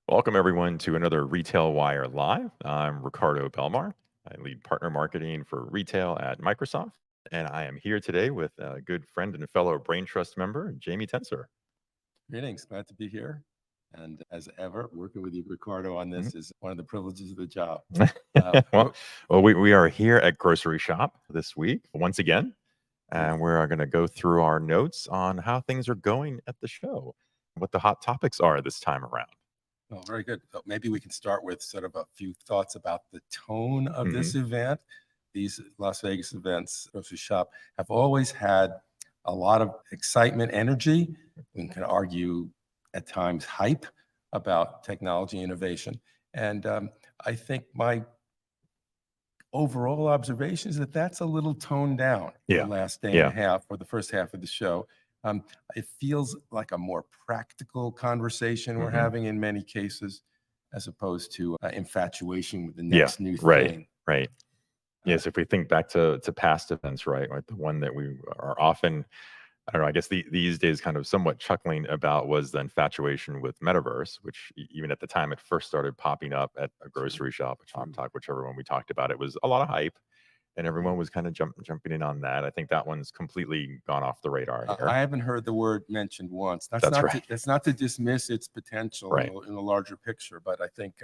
Welcome, everyone, to another Retail Wire Live. I'm Ricardo Belmar. I lead partner marketing for retail at Microsoft. And I am here today with a good friend and fellow BrainTrust member, Jamie Tenser. Greetings, glad to be here. And as ever, working with you, Ricardo, on Mhm. this is one of the privileges of the job. Uh, well, wh- we are here at Grocery Shop this week once again. And we're going to go through our notes on how things are going at the show, what the hot topics are this time around. oh, very good. So maybe we can start with sort of a few thoughts about the tone of Hmm. this event. These Las Vegas events, Grocery Shop, have always had a lot of excitement, energy. We can argue at times hype about technology innovation. And I think my overall observation is that that's a little toned down the Yeah. last day and a Yeah. half or the first half of the show. It feels like a more practical conversation we're Hmm. having in many cases, as opposed to infatuation with the Yeah. next new Right. thing. Right. Uh, Yes, if we think back to past events, right? Like the one that we are often, I don't know, I guess these days kind of somewhat chuckling about was the infatuation with metaverse, which even at the time it first started popping up at a true, grocery shop, a Chalk true. Talk, whichever one we talked about, it was a lot of hype, and Yeah. everyone was kind of jumping in on that. I think that one's completely gone off the radar I here. haven't heard the word mentioned once. That's right. That's not to dismiss its potential Right. in the larger picture, but I think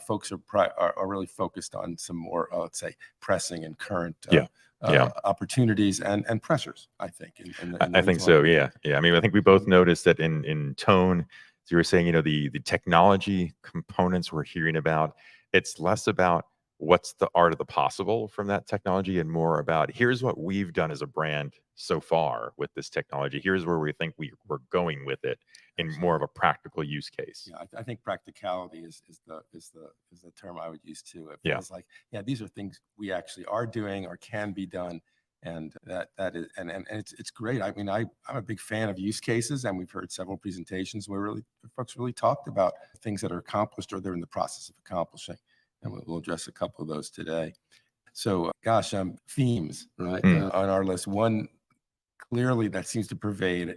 folks are really focused on some more, let's say, pressing and current Yeah. Yeah. opportunities and pressures. I think in the I think retail so. environment. Yeah. Yeah. I mean, I think we both noticed that in tone, as you were saying, the technology components we're hearing about, it's less about what's the art of the possible from that technology and more about here's what we've done as a brand so far with this technology. Here's where we think we're going with it in more of Absolutely. a practical use case. Yeah, I think practicality is the term I would use too. It Yeah. feels like, yeah, these are things we actually are doing or can be done, and that is and it's great. I mean, I'm a big fan of use cases, and we've heard several presentations where really folks really talked about things that are accomplished or they're in the process of accomplishing, and we'll address a couple of those today. So, gosh, themes right Mm. on our list. One clearly that seems to pervade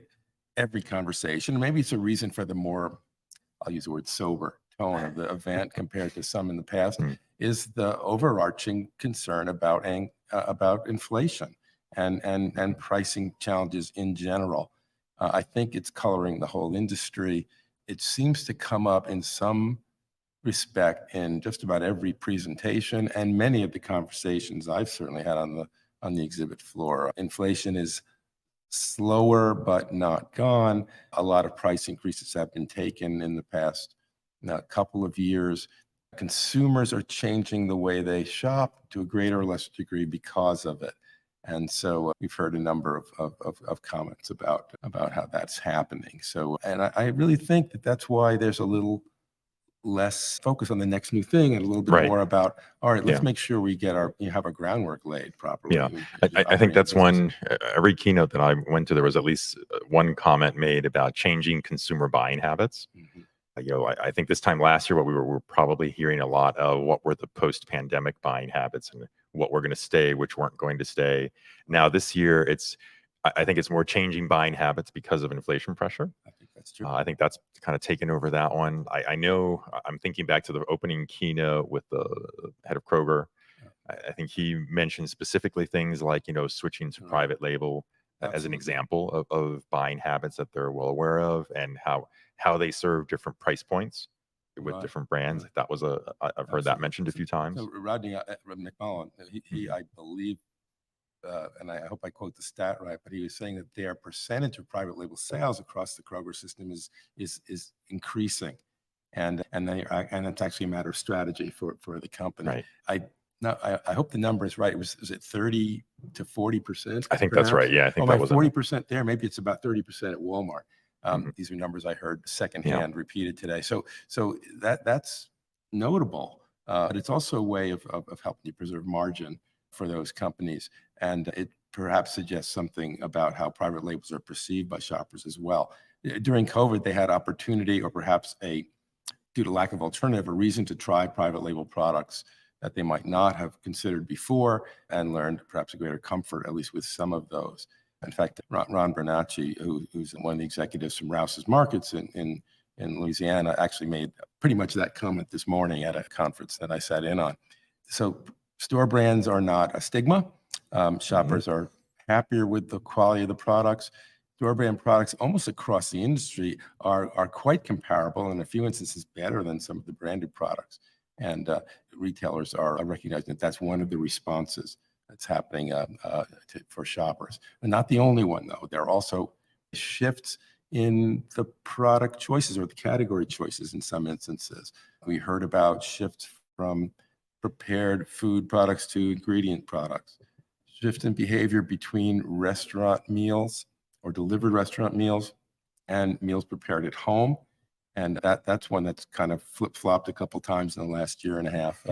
every conversation. Maybe it's a reason for the more, I'll use the word sober tone of the event compared to some in the past, Mm. is the overarching concern about inflation and pricing challenges in general. I think it's coloring the whole industry. It seems to come up in some respect in just about every presentation and many of the conversations I've certainly had on the exhibit floor. Inflation is slower but not gone. A lot of price increases have been taken in the past couple of years. Consumers are changing the way they shop to a greater or lesser degree because of it. And so we've heard a number of comments about how that's happening. So, and I really think that that's why there's a little less focus on the next new thing and a little bit Right. more about, all right, let's Yeah. make sure we get have our groundwork laid Yeah, properly I, as we I think operate the that's business. one. Every keynote that I went to, there was at least one comment made about changing consumer buying habits. Mhm. I think this time last year, what we were probably hearing a lot of what were the post-pandemic buying habits and what were going to stay, which weren't going to stay. Now this year, I think it's more changing buying habits because of inflation pressure. I think that's true. I think that's kind of taken over that one. I know I'm thinking back to the opening keynote with the head of Kroger. Yeah, I think he mentioned specifically things like, switching to right. private label as an Absolutely. example of buying habits that they're well aware of and how they serve different price points with Right. different brands. Right. That was I've heard that Absolutely. mentioned a few So times. Rodney McMullen, he Mhm. I believe, and I hope I quote the stat right, but he was saying that their percentage of private label sales across the Kroger system is increasing, and it's actually a matter of strategy for the company. Right. I now I hope the number is right. Is it 30 to 40%, I think that's right. perhaps? Yeah, I Oh, think my that was a 40% there. Maybe it's about 30% at Walmart. mhm. These are numbers I heard Yeah. secondhand repeated today. So that's notable, but it's also a way of helping you preserve margin for those companies. And it perhaps suggests something about how private labels are perceived by shoppers as well. During COVID, they had opportunity or perhaps due to lack of alternative, a reason to try private label products that they might not have considered before and learned perhaps a greater comfort, at least with some of those. In fact, Ron Bernacci, who's one of the executives from Rouse's Markets in in Louisiana actually made pretty much that comment this morning at a conference that I sat in on. So store brands are not a stigma. Shoppers are happier with the quality of the products. Store brand products almost across the industry are quite comparable, in a few instances better than some of the branded products. And retailers are recognizing that that's one of the responses that's happening for shoppers. And not the only one, though. There are also shifts in the product choices or the category choices in some instances. We heard about shifts from prepared food products to ingredient products, shift in behavior between restaurant meals or delivered restaurant meals and meals prepared at home. And that's one that's kind of flip-flopped a couple times in the last year and a half.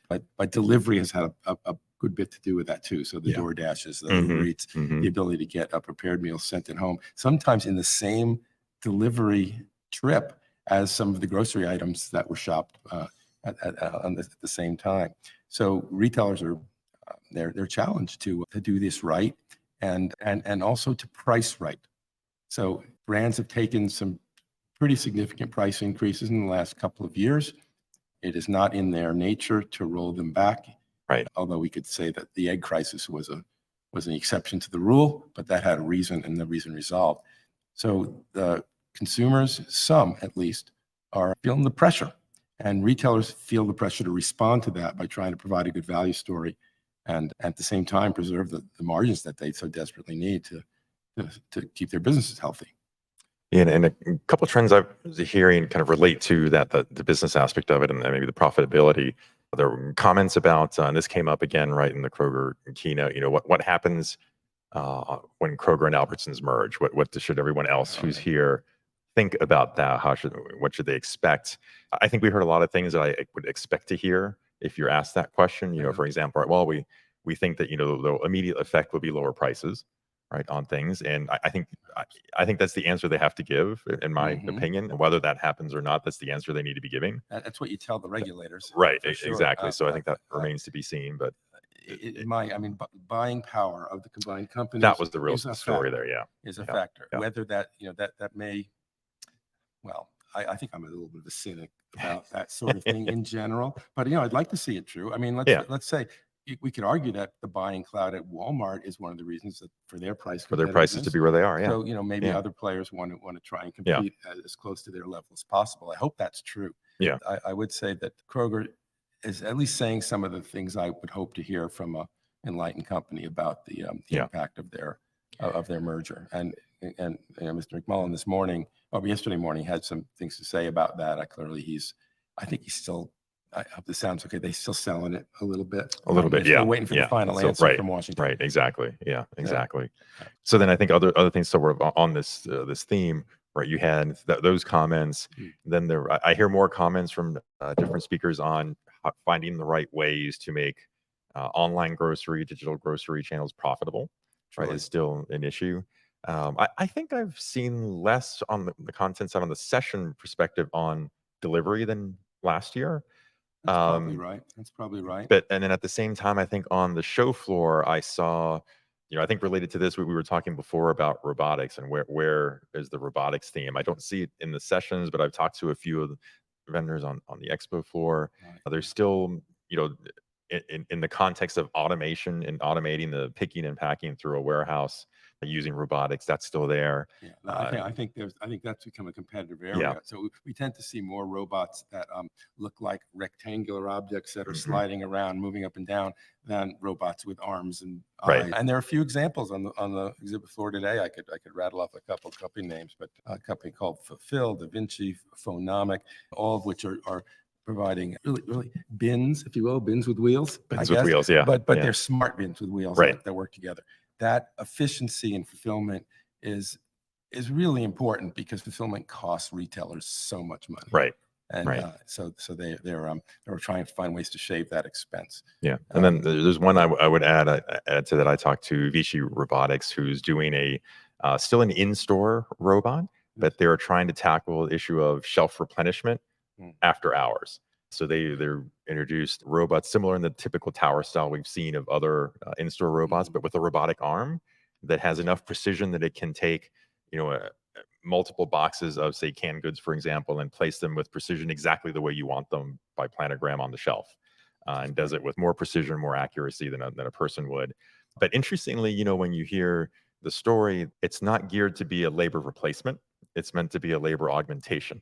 But delivery has had a good bit to do with that too. So the DoorDashes, the Uber Eats, the ability to get a prepared meal sent at home, sometimes in the same delivery trip as some of the grocery items that were shopped at the same time. So retailers are they're challenged to do this right and also to price right. So brands have taken some pretty significant price increases in the last couple of years. It is not in their nature to roll them back. Right. Although we could say that the egg crisis was an exception to the rule, but that had a reason and the reason resolved. So the consumers, some at least, are feeling the pressure, and retailers feel the pressure to respond to that by trying to provide a good value story and at the same time preserve the margins that they so desperately need to keep their businesses healthy. And a couple of trends I was hearing kind of relate to that, the business aspect of it and maybe the profitability. There were comments about, and this came up again right in the Kroger keynote, what happens when Kroger and Albertsons merge? What should everyone else who's here think about that? What should they expect? I think we heard a lot of things that I would expect to hear if you're asked that question. For example, well, we think that the immediate effect will be lower prices, right, on things, and I think that's the answer they have to give, in my opinion. And whether that happens or not, that's the answer they need to be giving. That's what you tell the regulators, right? Sure. Exactly. So I think that remains to be seen, but. Buying power of the combined companies. That was the real story there, is a factor. Whether that, that may, well, I think I'm a little bit of a cynic about that sort of thing in general, but I'd like to see it true. I mean, let's say we could argue that the buying cloud at Walmart is one of the reasons for their prices to be where they are. So maybe other players want to try and compete as close to their level as possible. I hope that's true. Yeah, I would say that Kroger is at least saying some of the things I would hope to hear from a enlightened company about the impact of their merger. And Mr. McMullen yesterday morning had some things to say about that. I think he's still. I hope this sounds okay. They're still selling it a little bit. Still waiting for the final answer from Washington. Right. Exactly. Yeah. Exactly. So then I think other things sort of on this theme. Right, you had those comments. Then I hear more comments from different speakers on finding the right ways to make online digital grocery channels profitable. Right, is still an issue. I think I've seen less on the content side on the session perspective on delivery than last year. That's probably right. And then at the same time, I think on the show floor, I saw, I think related to this, we were talking before about robotics and where is the robotics theme. I don't see it in the sessions, but I've talked to a few of the vendors on the expo floor. Right. There's still, in the context of automation and automating the picking and packing through a warehouse using robotics, that's still there. I think that's become a competitive area. So we tend to see more robots that look like rectangular objects that are sliding around, moving up and down, than robots with arms and eyes. And there are a few examples on the exhibit floor today. I could rattle off a couple of company names, but a company called Fulfill, Da Vinci, Phonomic, all of which are providing really bins, if you will, bins with wheels. Bins with wheels, yeah. But they're smart bins with wheels that work together. That efficiency and fulfillment is really important because fulfillment costs retailers so much money. Right. And so they're trying to find ways to shave that expense. Yeah. And then there's one I would add to that. I talked to Vichy Robotics, who's doing still an in-store robot, but they're trying to tackle the issue of shelf replenishment after hours. So they're introduced robots similar in the typical tower style we've seen of other in-store robots, but with a robotic arm that has enough precision that it can take, multiple boxes of, say, canned goods, for example, and place them with precision exactly the way you want them by planogram on the shelf, and does it with more precision, more accuracy than a person would. But interestingly, when you hear the story, it's not geared to be a labor replacement. It's meant to be a labor augmentation.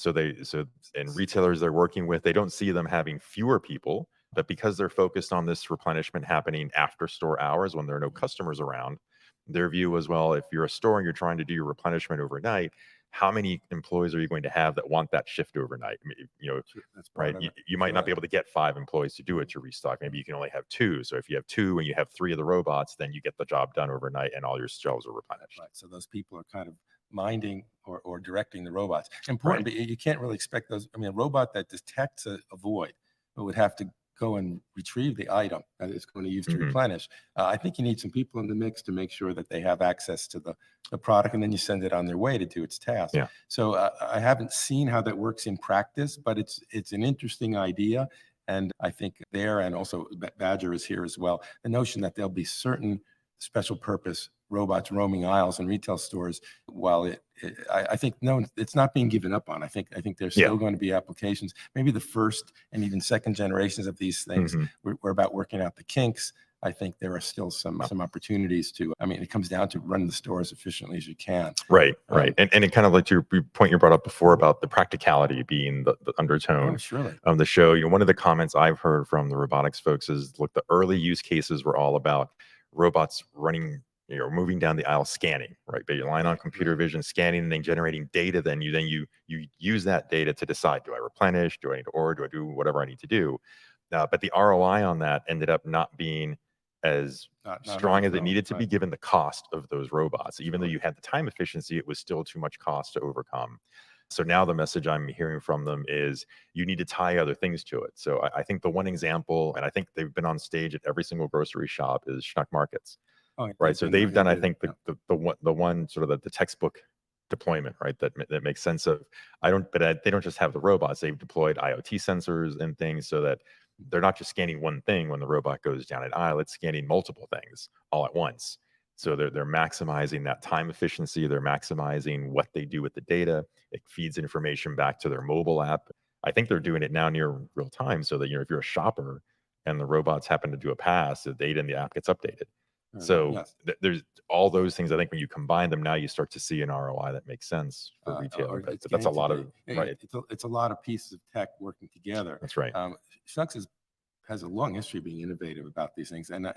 And retailers they're working with, they don't see them having fewer people, but because they're focused on this replenishment happening after store hours when there are no customers around, their view was, well, if you're a store and you're trying to do your replenishment overnight, how many employees are you going to have that want that shift overnight? I mean, That's part right? of You might not be able to get 5 employees to do it to restock. Maybe you can only have 2. So if you have 2 and you have 3 of the robots, then you get the job done overnight and all your shelves are replenished. Right. So those people are kind of minding or directing the robots. Important, but you can't really expect those. I mean, a robot that detects a void would have to go and retrieve the item that it's going to use to replenish. I think you need some people in the mix to make sure that they have access to the product, and then you send it on their way to do its task. Yeah. So I haven't seen how that works in practice, but it's an interesting idea. And I think there, and also Badger is here as well, the notion that there'll be certain special purpose robots roaming aisles in retail stores, while I think no, it's not being given up on. I think there's still going to be applications. Maybe the first and even second generations of these things we're about working out the kinks. I think there are still some opportunities to. I mean, it comes down to running the store as efficiently as you can. Right. And it kind of like your point you brought up before about the practicality being the undertone of the show. One of the comments I've heard from the robotics folks is, look, the early use cases were all about robots running, moving down the aisle, scanning, right? But you're relying on computer vision, scanning, and then generating data. Then you use that data to decide, do I replenish? Do I need to order? Do I do whatever I need to do? But the ROI on that ended up not being as strong as it needed to be, given the cost of those robots. Even though you had the time efficiency, it was still too much cost to overcome. So now the message I'm hearing from them is you need to tie other things to it. So I think the one example, and I think they've been on stage at every single grocery shop, is Schnuck Markets. Right. So they've done, I think, the one sort of the textbook deployment, right? That makes sense of, they don't just have the robots. They've deployed IoT sensors and things so that they're not just scanning one thing when the robot goes down an aisle, it's scanning multiple things all at once. So they're maximizing that time efficiency. They're maximizing what they do with the data. It feeds information back to their mobile app. I think they're doing it now near real time so that, if you're a shopper and the robots happen to do a pass, the data in the app gets updated. So there's all those things. I think when you combine them, now you start to see an ROI that makes sense for retailer. But that's a lot of it's a lot of pieces of tech working together. That's right. Schnucks has a long history of being innovative about these things, and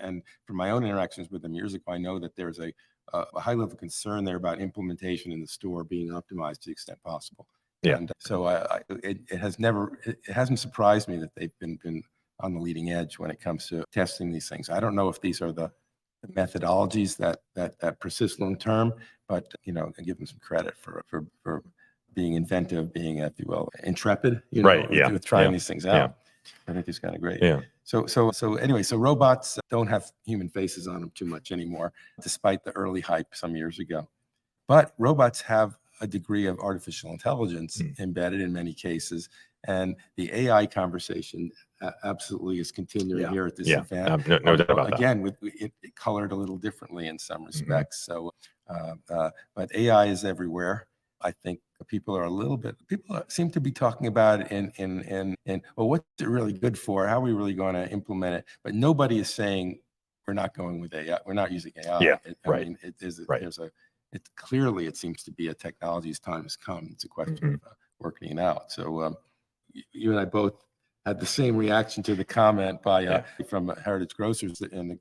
from my own interactions with them years ago, I know that there's a high level of concern there about implementation in the store being optimized to the extent possible. Yeah. And so it hasn't surprised me that they've been on the leading edge when it comes to testing these things. I don't know if these are the methodologies that persist long term, but I give them some credit for being inventive, being, if you will, intrepid, with trying these things out. I think it's kind of great. Yeah. So anyway, so robots don't have human faces on them too much anymore, despite the early hype some years ago. But robots have a degree of artificial intelligence embedded in many cases, and the AI conversation absolutely is continuing here at this event. No doubt about that. Again, it colored a little differently in some respects. So, but AI is everywhere. I think people seem to be talking about it in well, what's it really good for? How are we really going to implement it? But nobody is saying we're not going with AI. We're not using AI. Yeah, I mean, clearly it seems to be a technology's time has come. It's a question of working it out. So you and I both had the same reaction to the comment by from Heritage Grocers in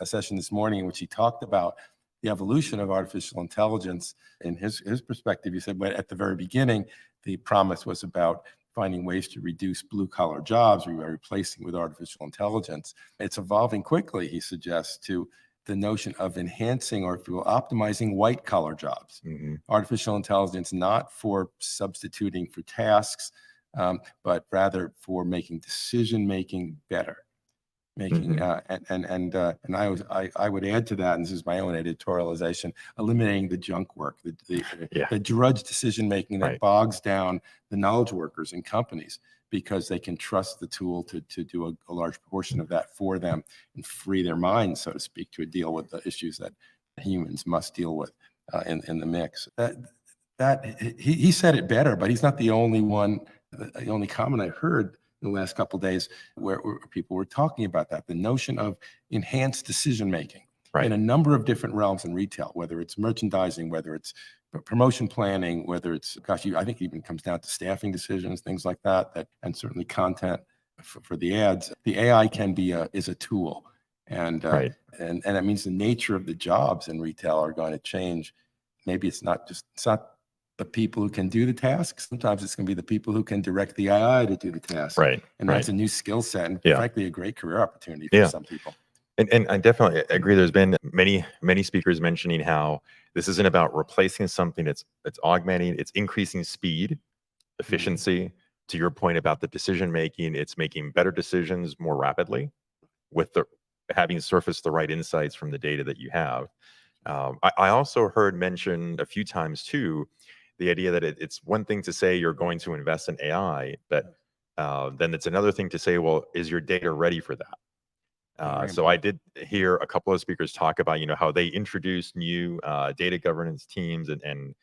a session this morning in which he talked about the evolution of artificial intelligence. In his perspective, he said, at the very beginning, the promise was about finding ways to reduce blue-collar jobs, replacing with artificial intelligence. It's evolving quickly, he suggests, to the notion of enhancing, or if you will, optimizing white-collar jobs. Artificial intelligence not for substituting for tasks, but rather for making decision-making better. And I would add to that, and this is my own editorialization, eliminating the junk work, the drudge decision making that bogs down the knowledge workers in companies, because they can trust the tool to do a large portion of that for them and free their minds, so to speak, to deal with the issues that humans must deal with in the mix. he said it better, but he's not the only one. The only comment I heard in the last couple of days where people were talking about that, the notion of enhanced decision making in a number of different realms in retail, whether it's merchandising, whether it's promotion planning, whether it's, gosh, I think it even comes down to staffing decisions, things like that, and certainly content for the ads. The AI is a tool, and that means the nature of the jobs in retail are going to change. Maybe it's not the people who can do the task. Sometimes it's going to be the people who can direct the AI to do the task. And that's a new skill set, and frankly, a great career opportunity for some people. And I definitely agree. There's been many speakers mentioning how this isn't about replacing something. It's augmenting. It's increasing speed, efficiency. To your point about the decision making, it's making better decisions more rapidly, with having surfaced the right insights from the data that you have. I also heard mentioned a few times too, the idea that it's one thing to say you're going to invest in AI, but then it's another thing to say, well, is your data ready for that? So I did hear a couple of speakers talk about, how they introduced new data governance teams and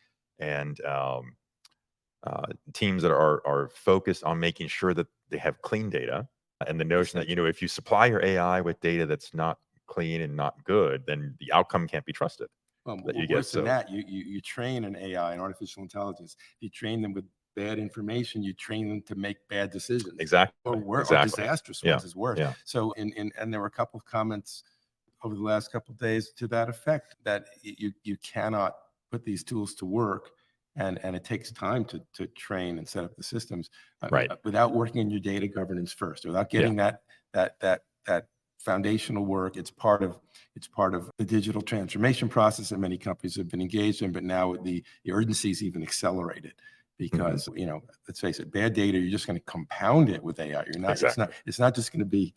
teams that are focused on making sure that they have clean data, and the notion that, if you supply your AI with data that's not clean and not good, then the outcome can't be trusted. Worse than that, you train an AI, an artificial intelligence. You train them with bad information, you train them to make bad decisions. Exactly. Or disastrous ones is worse. So and there were a couple of comments over the last couple of days to that effect, that you cannot put these tools to work, and it takes time to train and set up the systems without working in your data governance first, without getting that foundational work. It's part of the digital transformation process that many companies have been engaged in, but now the urgency is even accelerated, because let's face it, bad data, you're just going to compound it with AI. You're not. It's not just going to be.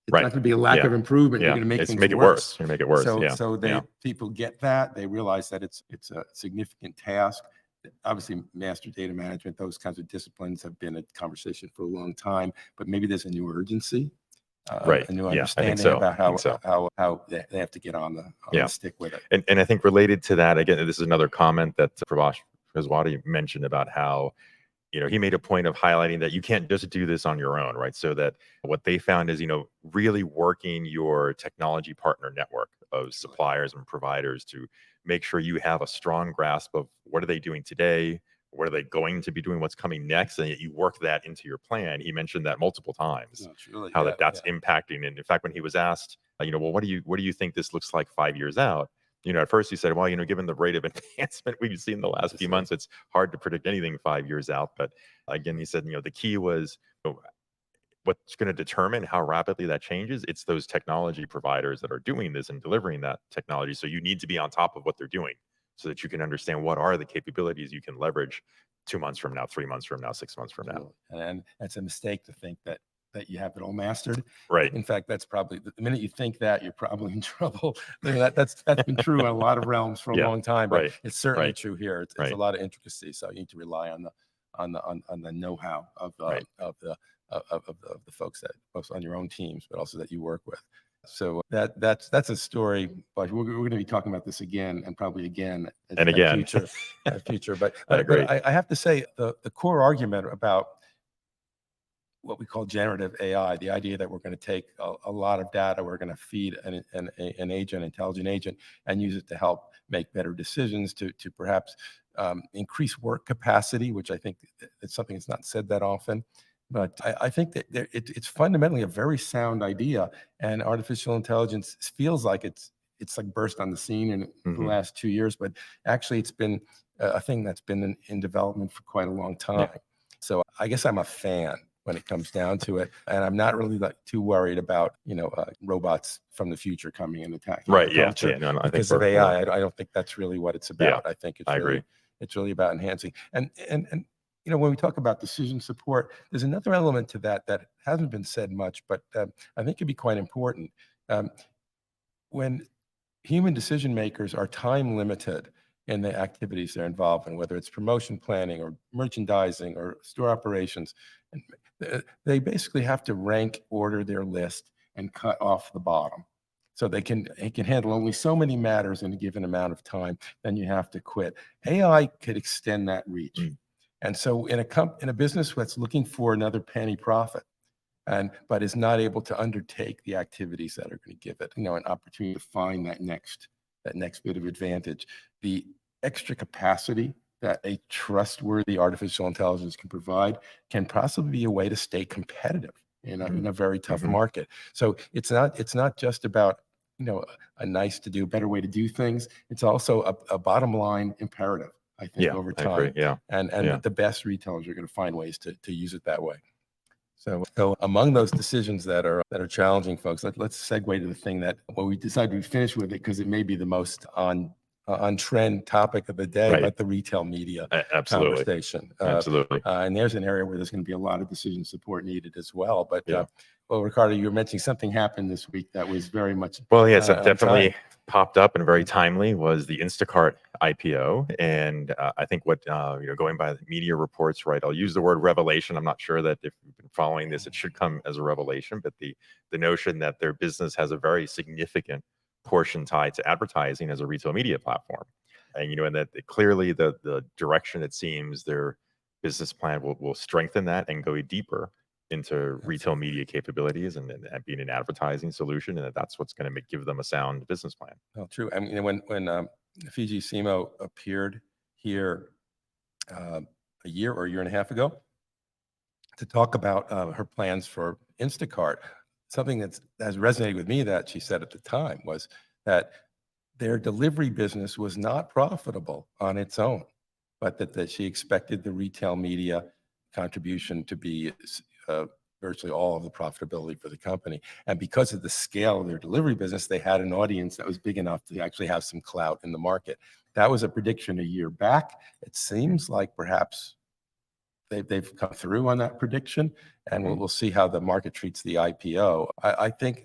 It's not going to be a lack of improvement. You're going to make things worse. You're going to make it worse. So people get that. They realize that it's a significant task. Obviously, master data management, those kinds of disciplines have been a conversation for a long time, but maybe there's a new urgency. A new understanding about how they have to get on the stick with it. And I think related to that, again, this is another comment that Pravash Khazwati mentioned about how, he made a point of highlighting that you can't just do this on your own, right? So that what they found is, really working your technology partner network of suppliers and providers to make sure you have a strong grasp of what are they doing today, what are they going to be doing, what's coming next, and you work that into your plan. He mentioned that multiple times, that's impacting. And in fact, when he was asked, well, what do you think this looks like 5 years out? At first he said, well, given the rate of advancement we've seen the last few months, it's hard to predict anything 5 years out. But again, he said, the key was, what's going to determine how rapidly that changes, it's those technology providers that are doing this and delivering that technology. So you need to be on top of what they're doing, so that you can understand what are the capabilities you can leverage 2 months from now, 3 months from now, 6 months from now. And that's a mistake to think that you have it all mastered. Right. In fact, that's probably the minute you think that, you're probably in trouble. That's been true in a lot of realms for a long time, but it's certainly true here. It's a lot of intricacy, so you need to rely on the know-how of the folks both on your own teams, but also that you work with. So that's a story, but we're going to be talking about this again, and probably again and again future. But I have to say, the core argument about what we call generative AI, the idea that we're going to take a lot of data, we're going to feed an intelligent agent, and use it to help make better decisions, to perhaps increase work capacity, which I think it's something that's not said that often. But I think that it's fundamentally a very sound idea, and artificial intelligence feels like it's like burst on the scene in the last 2 years, but actually it's been a thing that's been in development for quite a long time. So I guess I'm a fan when it comes down to it, and I'm not really too worried about robots from the future coming and attacking culture because of AI. I don't think that's really what it's about. I think it's really about enhancing and when we talk about decision support, there's another element to that hasn't been said much, but I think it'd be quite important. When human decision makers are time limited in the activities they're involved in, whether it's promotion planning or merchandising or store operations, they basically have to rank order their list and cut off the bottom. So it can handle only so many matters in a given amount of time, then you have to quit. AI could extend that reach. And so in a business that's looking for another penny profit, but is not able to undertake the activities that are going to give it, an opportunity to find that next bit of advantage, the extra capacity that a trustworthy artificial intelligence can provide can possibly be a way to stay competitive in a very tough market. So it's not just about a nice to do, better way to do things. It's also a bottom line imperative, I think, over time. I agree. Yeah. And the best retailers are going to find ways to use it that way. So among those decisions that are challenging, folks, let's segue to the thing that we decided to finish with it because it may be the most on trend topic of the day, Right. but the retail media Absolutely. conversation. Absolutely. And there's an area where there's going to be a lot of decision support needed as well. But well, Ricardo, you were mentioning something happened this week that was very much yes, that definitely popped up and very timely was the Instacart IPO. And I think what going by the media reports, right? I'll use the word revelation. I'm not sure that if you've been following this, it should come as a revelation. But the notion that their business has a very significant portion tied to advertising as a retail media platform, and that clearly the direction it seems their business plan will strengthen that and go deeper into retail media capabilities and being an advertising solution, and that's what's going to give them a sound business plan. Oh, true. I mean, when Fiji Simo appeared here a year or a year and a half ago to talk about her plans for Instacart, something that has resonated with me that she said at the time was that their delivery business was not profitable on its own, but that she expected the retail media contribution to be virtually all of the profitability for the company. And because of the scale of their delivery business, they had an audience that was big enough to actually have some clout in the market. That was a prediction a year back. It seems like perhaps they've come through on that prediction, and we'll see how the market treats the IPO. I think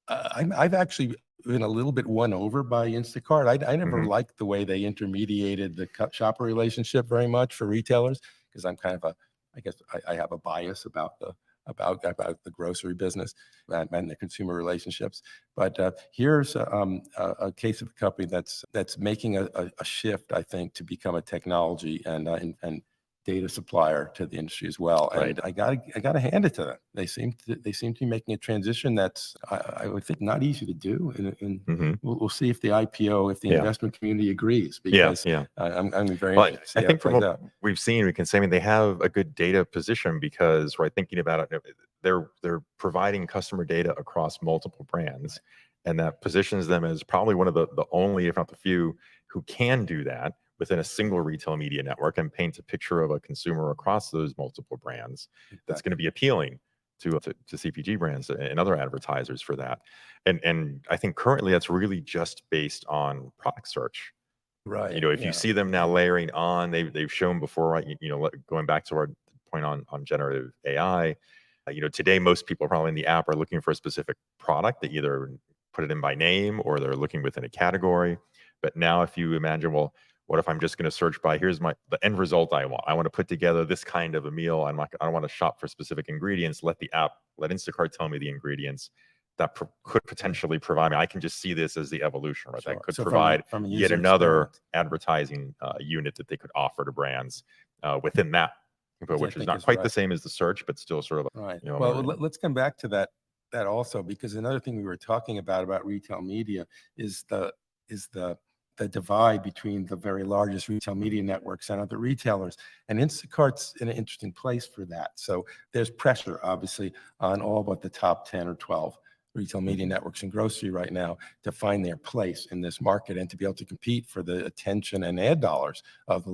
I've actually been a little bit won over by Instacart. I never liked the way they intermediated the shopper relationship very much for retailers, because I'm kind of I guess I have a bias about the grocery business and the consumer relationships. But here's a case of a company that's making a shift, I think, to become a technology and data supplier to the industry as well. Right. And I gotta hand it to them. They seem to be making a transition that's I would think not easy to do. And we'll see if the IPO, if the investment community agrees, because I'm very interested to see I think from what we've seen, we can say, I mean, they have a good data position because, right, thinking about it, they're providing customer data across multiple brands, and that positions them as probably one of the only, if not the few, who can do that within a single retail media network and paint a picture of a consumer across those multiple brands that's going to be appealing to CPG brands and other advertisers for that. And I think currently that's really just based on product search. Right. If you see them now layering on, they've shown before, right? Going back to our point on generative AI, today most people probably in the app are looking for a specific product. They either put it in by name or they're looking within a category. But now, if you imagine, well, what if I'm just going to search by here's the end result I want? I want to put together this kind of a meal. I don't want to shop for specific ingredients. Let Instacart tell me the ingredients that could potentially provide me. I can just see this as the evolution, right? Sure. That could provide from yet another advertising unit that they could offer to brands within that, which is not quite the same as the search, but still sort of right. Well, let's come back to that also, because another thing we were talking about retail media is the divide between the very largest retail media networks and other retailers. And Instacart's in an interesting place for that. So there's pressure, obviously, on all but the top 10 or 12 retail media networks in grocery right now to find their place in this market and to be able to compete for the attention and ad dollars of the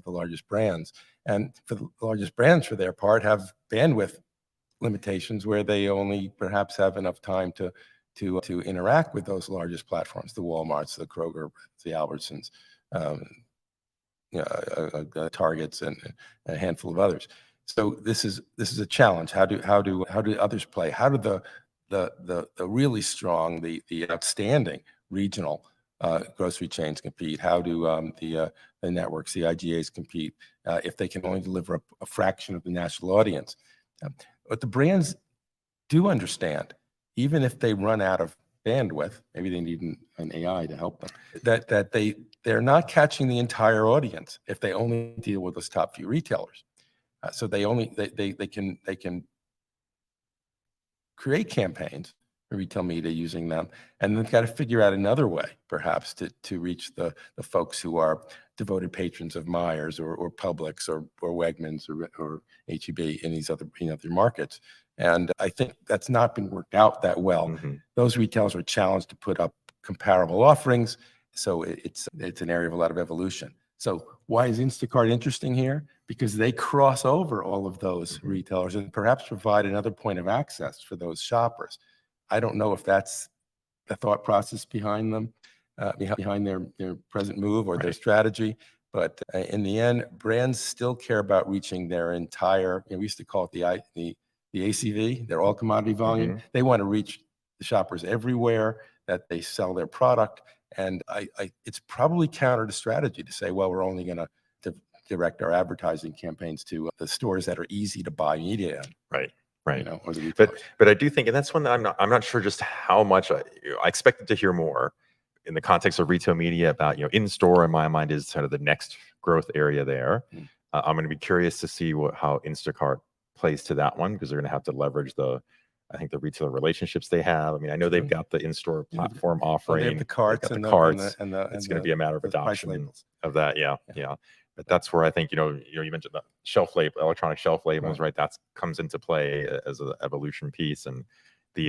largest brands. And for the largest brands, for their part, have bandwidth limitations where they only perhaps have enough time to interact with those largest platforms, the Walmarts, the Kroger, the Albertsons, Targets, and a handful of others. So this is a challenge. How do others play? How do the really strong, the outstanding regional grocery chains compete? How do the networks, the IGAs compete if they can only deliver a fraction of the national audience? But the brands do understand, even if they run out of bandwidth. Maybe they need an AI to help them. That they're not catching the entire audience if they only deal with those top few retailers. So they can create campaigns for retail media using them, and they've got to figure out another way, perhaps, to reach the folks who are devoted patrons of Myers or Publix or Wegmans or H-E-B in these other markets. And I think that's not been worked out that well. Those retailers are challenged to put up comparable offerings, so it's an area of a lot of evolution. So why is Instacart interesting here? Because they cross over all of those retailers and perhaps provide another point of access for those shoppers. I don't know if that's the thought process behind them, behind their present move or their strategy. But in the end, brands still care about reaching their entire, we used to call it the ACV, their all commodity volume. They want to reach the shoppers everywhere that they sell their product. And it's probably counter to strategy to say, well, we're only going to direct our advertising campaigns to the stores that are easy to buy media in. Right. Or the retailers. But I do think, and that's one that I'm not sure just how much I expected to hear more in the context of retail media about, in-store in my mind is kind of the next growth area there. I'm going to be curious to see how Instacart plays to that one, because they're going to have to leverage the retailer relationships they have. I mean, I know they've got the in-store platform offering. They have the carts and carts. And it's going to be a matter of adoption of that. Yeah. But that's where I think, you mentioned the electronic shelf labels, right? That comes into play as an evolution piece. And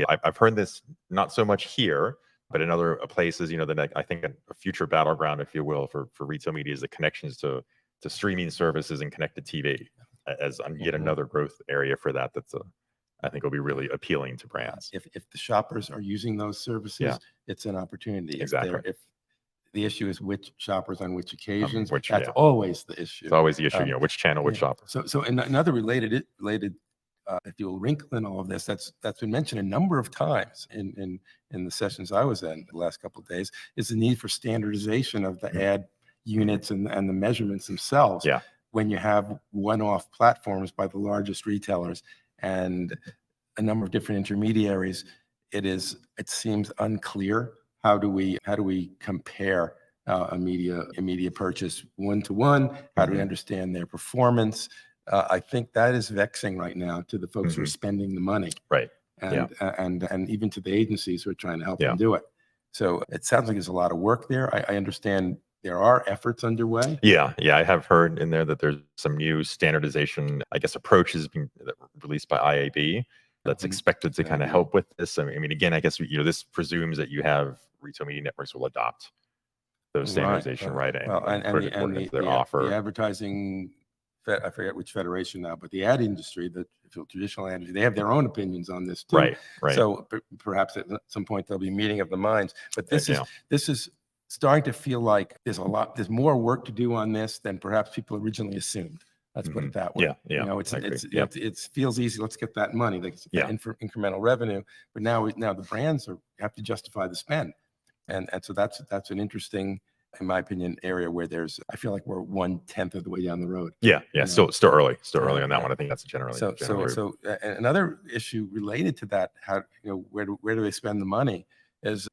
I've heard this not so much here, but in other places, that I think a future battleground, if you will, for retail media is the connections to streaming services and connected TV as yet another growth area for that. I think will be really appealing to brands. If the shoppers are using those services, it's an opportunity. Exactly. If the issue is which shoppers on which occasions, that's always the issue. It's always the issue, which channel, which shopper. So another related, if you will, wrinkle in all of this, that's been mentioned a number of times in the sessions I was in the last couple of days, is the need for standardization of the ad units and the measurements themselves. When you have one-off platforms by the largest retailers and a number of different intermediaries, it seems unclear. How do we compare a media purchase one-to-one? How do we understand their performance? I think that is vexing right now to the folks who are spending the money, right? And even to the agencies who are trying to help them do it. So it sounds like there's a lot of work there. I understand there are efforts underway. Yeah, I have heard in there that there's some new standardization, approaches being released by IAB that's expected to kind of help with this. I mean, again, I guess this presumes that you have retail media networks will adopt those standardization, right? And their offer. The advertising, I forget which federation now, but the ad industry, the traditional ad industry, they have their own opinions on this too. Right. So perhaps at some point there'll be a meeting of the minds. But this is starting to feel like there's more work to do on this than perhaps people originally assumed. Let's put it that way. It feels easy. Let's get that money. Incremental revenue. But now the brands have to justify the spend, and so that's an interesting, in my opinion, area where I feel like we're 1/10 of the way down the road. Still early on that one. I think that's generally. So another issue related to that, how where do they spend the money? Is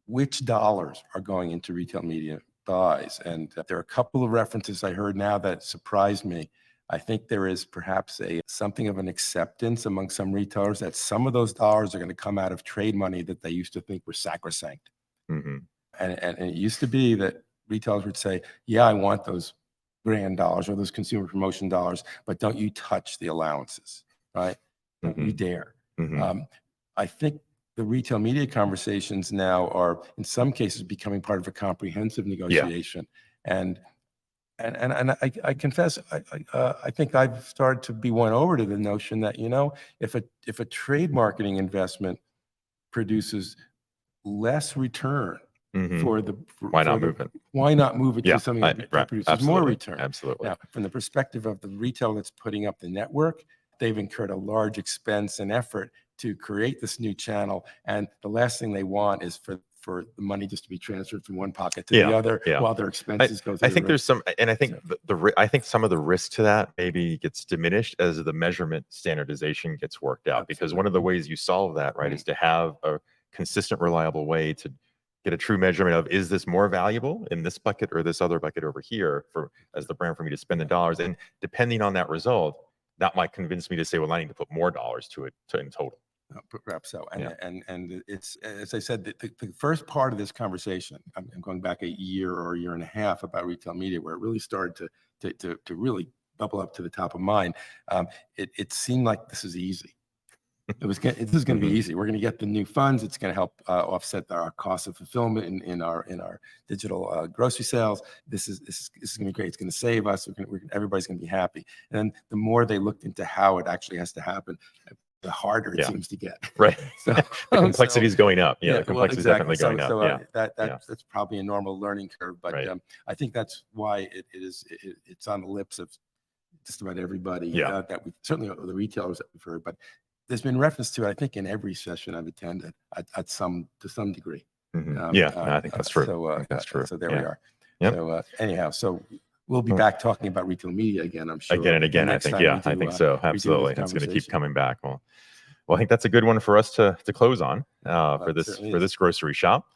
which dollars are going into retail media buys. And there are a couple of references I heard now that surprised me. I think there is perhaps something of an acceptance among some retailers that some of those dollars are going to come out of trade money that they used to think were sacrosanct. And it used to be that retailers would say, yeah, I want those brand dollars or those consumer promotion dollars, but don't you touch the allowances, right? Don't you dare. I think the retail media conversations now are, in some cases, becoming part of a comprehensive negotiation. And I confess, I think I've started to be won over to the notion that, if a trade marketing investment produces less return why not move it? Why not move it to something that produces more return? Absolutely. Now, from the perspective of the retailer that's putting up the network, they've incurred a large expense and effort to create this new channel, and the last thing they want is for the money just to be transferred from one pocket to the other while their expenses go through. I think there's some, and I think I think some of the risk to that maybe gets diminished as the measurement standardization gets worked out, because one of the ways you solve that, right, is to have a consistent, reliable way to get a true measurement of, is this more valuable in this bucket or this other bucket over here for as the brand for me to spend the dollars? And depending on that result, that might convince me to say, well, I need to put more dollars to it in total. Perhaps so. And it's, as I said, the first part of this conversation, I'm going back a year or a year and a half about retail media, where it really started to really bubble up to the top of mind. It seemed like this is easy. This is going to be easy. We're going to get the new funds. It's going to help offset our cost of fulfillment in our digital grocery sales. This is going to be great. It's going to save us. Everybody's going to be happy. And then the more they looked into how it actually has to happen, the harder it seems to get. Right. So the complexity is going up. Yeah, the complexity is definitely going up. That's probably a normal learning curve. But I think that's why it's on the lips of just about everybody that we certainly the retailers that we've heard. But there's been reference to it, I think, in every session I've attended to some degree. I think that's true. That's true. So there we are. So anyhow, so we'll be back talking about retail media again, I'm sure. Again and again, I think. I think so. Absolutely. It's going to keep coming back. Well, I think that's a good one for us to close on for this grocery shop.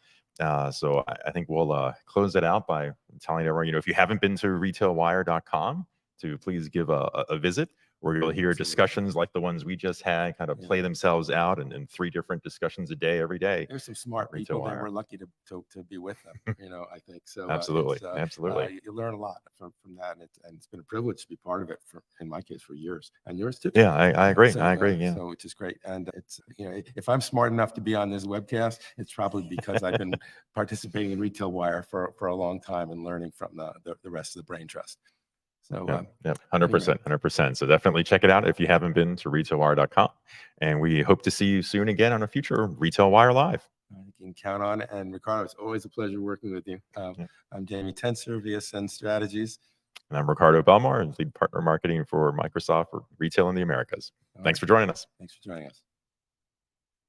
So I think we'll close it out by telling everyone, if you haven't been to retailwire.com, to please give a visit, where you'll hear discussions like the ones we just had kind of play themselves out in 3 different discussions a day, every day. There's some smart people there. We're lucky to be with them, I think. So absolutely. You learn a lot from that. And it's been a privilege to be part of it in my case, for years, and yours too. Yeah, I agree. I agree. Yeah. So which is great. And it's, if I'm smart enough to be on this webcast, it's probably because I've been participating in Retail Wire for a long time and learning from the rest of the BrainTrust. So 100%. So definitely check it out if you haven't been to retailwire.com. And we hope to see you soon again on a future Retail Wire Live. You can count on it. And Ricardo, it's always a pleasure working with you. I'm Jamie Tenser, VSN Strategies. And I'm Ricardo Belmar, lead partner marketing for Microsoft for Retail in the Americas. Thanks for joining us. Thanks for joining us.